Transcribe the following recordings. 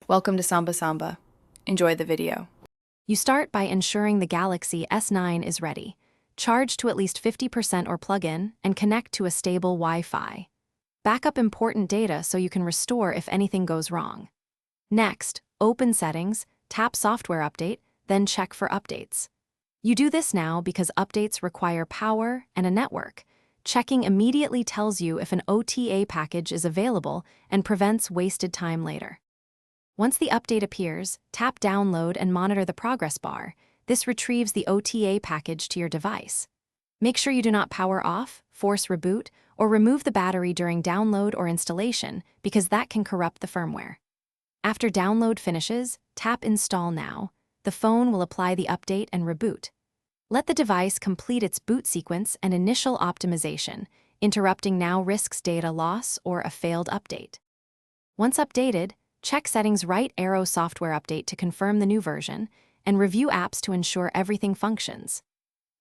Welcome to Samba Samba. Enjoy the video. You start by ensuring the Galaxy S9 is ready. Charge to at least 50% or plug in and connect to a stable Wi-Fi. Back up important data so you can restore if anything goes wrong. Next, open Settings, tap Software Update, then check for updates. You do this now because updates require power and a network. Checking immediately tells you if an OTA package is available and prevents wasted time later. Once the update appears, tap Download and monitor the progress bar. This retrieves the OTA package to your device. Make sure you do not power off, force reboot, or remove the battery during download or installation because that can corrupt the firmware. After download finishes, tap Install Now. The phone will apply the update and reboot. Let the device complete its boot sequence and initial optimization. Interrupting now risks data loss or a failed update. Once updated, check Settings Right Arrow Software Update to confirm the new version, and review apps to ensure everything functions.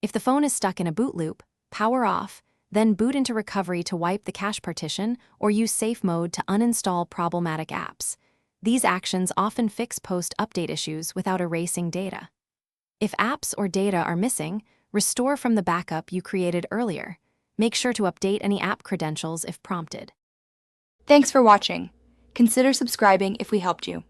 If the phone is stuck in a boot loop, power off, then boot into recovery to wipe the cache partition or use safe mode to uninstall problematic apps. These actions often fix post-update issues without erasing data. If apps or data are missing, restore from the backup you created earlier. Make sure to update any app credentials if prompted. Thanks for watching. Consider subscribing if we helped you.